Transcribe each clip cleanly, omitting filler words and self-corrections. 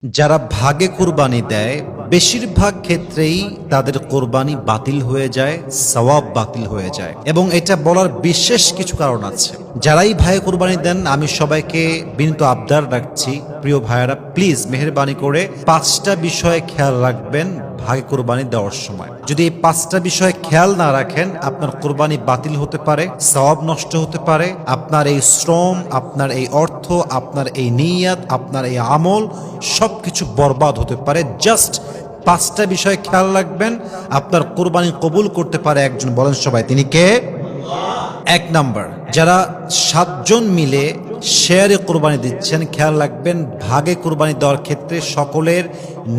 যারা ভাগে কুরবানি দেয় বেশিরভাগ ক্ষেত্রেই তাদের কোরবানি বাতিল হয়ে যায়, সওয়াব বাতিল হয়ে যায়। এবং এটা বলার বিশেষ কিছু কারণ আছে। যারাই ভাগে কুরবানি দেন আমি সবাইকে বিনীত আবদার রাখছি, প্রিয় ভাইয়েরা প্লিজ মেহেরবানি করে 5টা বিষয়ে খেয়াল রাখবেন ভাগে কুরবানি দেওয়ার সময়। যদি এই 5টা বিষয়ে খেয়াল না রাখেন আপনার কুরবানি বাতিল হতে পারে, সওয়াব নষ্ট হতে পারে, আপনার এই শ্রম, আপনার এই অর্থ, আপনার এই নিয়াত, আপনার এই আমল সবকিছু বরবাদ হতে পারে। জাস্ট 5টা বিষয়ে খেয়াল রাখবেন, আপনার কুরবানি কবুল করতে পারে একজন। বলেন সবাই, তিনি কে? 1 নাম্বার, যারা 7 জন মিলে শেয়ারে কুরবানি দিচ্ছেন, খেয়াল রাখবেন ভাগে কুরবানি দেওয়ার ক্ষেত্রে সকলের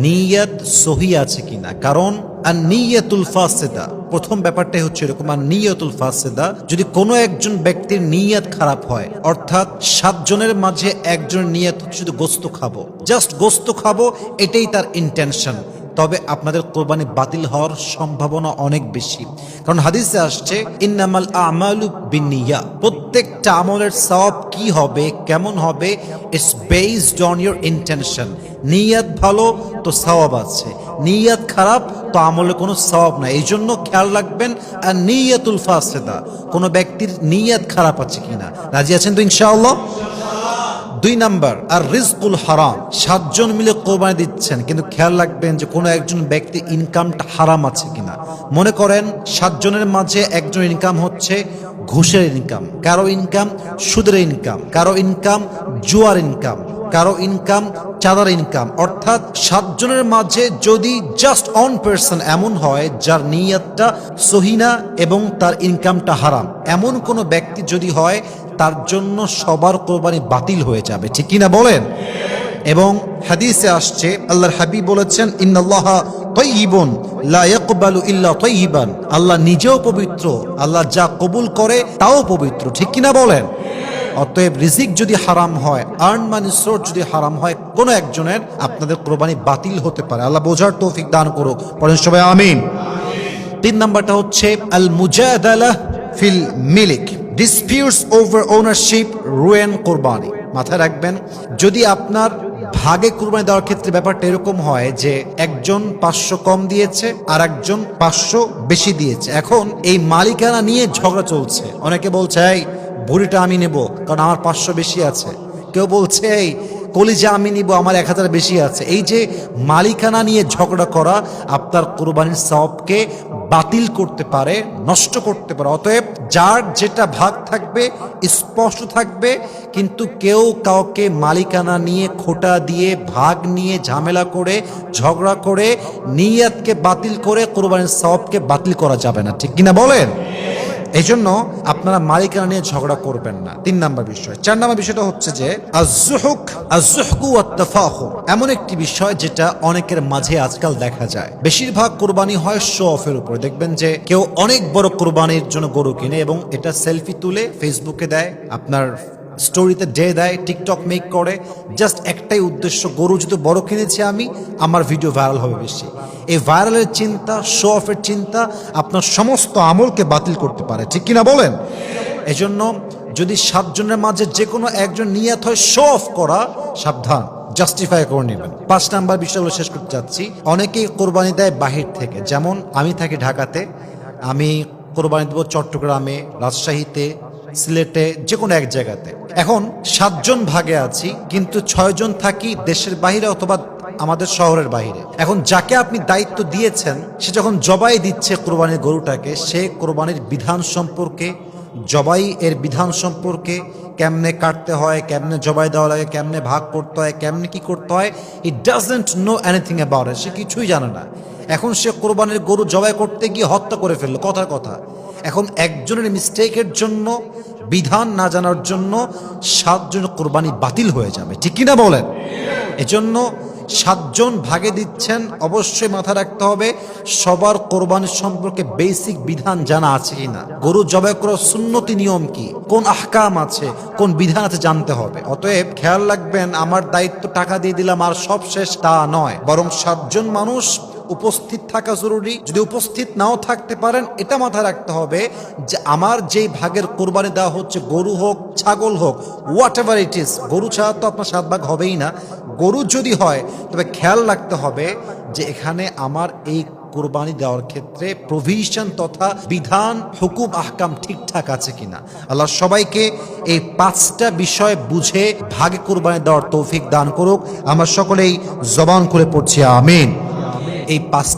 নিয়ত সহি আছে কিনা। কারণ আর নিয়তুল ফাসিদা, প্রথম ব্যাপারটাই হচ্ছে এরকম, আর নিয়তুল ফাসিদা, যদি কোনো একজন ব্যক্তির নিয়ত খারাপ হয়, অর্থাৎ 7 জনের মাঝে একজনের নিয়ত হচ্ছে শুধু গোস্ত খাবো, জাস্ট গোস্ত খাবো, এটাই তার ইন্টেনশন, তবে আপনাদের কোরবানি বাতিল হওয়ার সম্ভাবনা অনেক বেশি। কারণ হাদিসে আসছে ইন্নামাল আমালু বিন্নিয়া, প্রত্যেকটা আমলের সওয়াব কি হবে, কেমন হবে, it's based on your intention. নিয়ত ভালো তো সওয়াব আছে, নিয়ত খারাপ তো আমলে কোনো সওয়াব নাই। এই জন্য খেয়াল রাখবেন আর নিয়তুল ফাসিদা, কোনো ব্যক্তির নিয়ত খারাপ আছে কিনা। রাজি আছেন তো ইনশাআল্লাহ? 2 নাম্বার, আর রিজকুল হারাম, 7 জন মিলে কোরবানি দিচ্ছেন কিন্তু খেয়াল রাখবেন যে কোনো একজন ব্যক্তির ইনকামটা হারাম আছে কিনা। মনে করেন 7 জনের মাঝে একজন ইনকাম হচ্ছে ঘুষের ইনকাম, কারো ইনকাম সুদের ইনকাম, কারো ইনকাম জুয়ার ইনকাম, কারো ইনকাম চাঁদার ইনকাম। অর্থাৎ 7 জনের মাঝে যদি জাস্ট অন পার্সন এমন হয় যার নিয়তটা সহি না এবং তার ইনকামটা হারাম, এমন কোন ব্যক্তি যদি হয়, তার জন্য সবার কোরবানি বাতিল হয়ে যাবে, ঠিক কিনা বলেন? এবং হাদিসে আসছে আল্লাহর হাবিব বলেছেন ইন্নাল্লাহা তাইয়িবুন লা ইয়াকবালু ইল্লা তাইয়িবান, আল্লাহ নিজেও পবিত্র, আল্লাহ যা কবুল করে তাও পবিত্র, ঠিক কিনা বলেন? অতএব রিজিক যদি হারাম হয়, আর্ন মানি সোর্স যদি হারাম হয় কোন একজনের, আপনাদের কোরবানি বাতিল হতে পারে। আল্লাহ বোঝার তৌফিক দান করুক, পড়েন সবাই আমিন। 3 নাম্বারটা হচ্ছে আল মুজাদালা ফিল মিলিক, ডিসপিউটস ওভার ওনারশিপ রুয়েন কোরবানি। মাথায় রাখবেন, যদি আপনার ভাগে কুরবানি দেওয়ার ক্ষেত্রে ব্যাপারটা এরকম হয় যে একজন 500 কম দিয়েছে আর একজন 500 বেশি দিয়েছে, এখন এই মালিকানা নিয়ে ঝগড়া চলছে। অনেকে বলছে এই বুড়িটা আমি নেব কারণ আমার 500 বেশি আছে, কেউ বলছে এই কলিজা আমি নিব আমার 1000 বেশি আছে। এই যে মালিকানা নিয়ে ঝগড়া করা আপনার কুরবানির সওয়াবকে বাতিল করতে পারে, নষ্ট করতে পারে। অতএব যার যেটা ভাগ থাকবে স্পষ্ট থাকবে, কিন্তু কেউ কাউকে মালিকানা নিয়ে খোটা দিয়ে, ভাগ নিয়ে ঝামেলা করে, ঝগড়া করে, নিয়তকে বাতিল করে কুরবানির সওয়াবকে বাতিল করা যাবে না, ঠিক কিনা বলেন? এই জন্য আপনারা মালিকানা নিয়ে ঝগড়া করবেন না। 3 নাম্বার বিষয়। 4 নাম্বার বিষয়টা হচ্ছে যে আয-যুহকু ওয়াত-তাফাখুর, এমন একটি বিষয় যেটা অনেকের মাঝে আজকাল দেখা যায়। বেশিরভাগ কুরবানি হয় শো অফের উপর। দেখবেন যে কেউ অনেক বড় কুরবানির জন্য গরু কিনে এবং এটা সেলফি তুলে ফেসবুকে দেয়, আপনার স্টোরিতে দেয়, টিকটক মেক করে, জাস্ট একটাই উদ্দেশ্য, গরু যদি বড় কিনেছি আমি, আমার ভিডিও ভাইরাল হবে বেশি। এই ভাইরালের চিন্তা, শো অফের চিন্তা আপনার সমস্ত আমলকে বাতিল করতে পারে, ঠিক কিনা বলেন? এজন্য যদি 7 জনের মাঝে যে কোনো একজন নিয়ত হয় শো অফ করা, সাবধান, জাস্টিফাই করে নেবেন। 5 নাম্বার বিষয়গুলো শেষ করতে যাচ্ছি। অনেকেই কোরবানি দেয় বাহির থেকে, যেমন আমি থাকি ঢাকাতে, আমি কোরবানি দেব চট্টগ্রামে, রাজশাহীতে, সিলেটে, যে কোনো এক জায়গাতে। এখন 7 জন ভাগে আছি কিন্তু 6 জন থাকি দেশের বাইরে অথবা আমাদের শহরের বাইরে। এখন যাকে আপনি দায়িত্ব দিয়েছেন সে যখন জবাই দিচ্ছে কোরবানির গরুটাকে, সে কোরবানির বিধান সম্পর্কে, জবাই এর বিধান সম্পর্কে, কেমনে কাটতে হয়, কেমনে জবাই দেওয়া লাগে, কেমনে ভাগ করতে হয়, কেমনে কি করতে হয়, it doesn't know anything about it, সে কিছুই জানে না। এখন সে কোরবানির গরু জবাই করতে গিয়ে হত্যা করে ফেললো, কথার কথা। এখন একজনের মিস্টেকের জন্য, বিধান না জানার জন্য 7 জন কোরবানি বাতিল হয়ে যাবে, ঠিক কিনা বলেন? এজন্য 7 জন ভাগে দিচ্ছেন, অবশ্যই মাথায় রাখতে হবে সবার কোরবানির সম্পর্কে বেসিক বিধান জানা আছে কিনা, গরু জবাই করার সুন্নতি নিয়ম কি, কোন আহকাম আছে, কোন বিধান আছে জানতে হবে। অতএব খেয়াল রাখবেন, আমার দায়িত্ব টাকা দিয়ে দিলাম আর সব শেষ, তা নয়, বরং 7 জন মানুষ উপস্থিত থাকা জরুরি। যদি উপস্থিত নাও থাকতে পারেন, এটা মাথায় রাখতে হবে যে আমার যেই ভাগের কোরবানি দেওয়া হচ্ছে, গরু হোক ছাগল হোক, হোয়াট এভার ইট ইজ, গরু ছাড়া তো আপনার 7 ভাগ হবেই না, গরু যদি হয় তবে খেয়াল রাখতে হবে যে এখানে আমার এই কোরবানি দেওয়ার ক্ষেত্রে প্রভিশন তথা বিধান হুকুম আহকাম ঠিকঠাক আছে কিনা। আল্লাহ সবাইকে এই 5টা বিষয় বুঝে ভাগে কোরবানি দেওয়ার তৌফিক দান করুক। আমরা সকলেই জবান করে পড়ছি আমিন। এই 5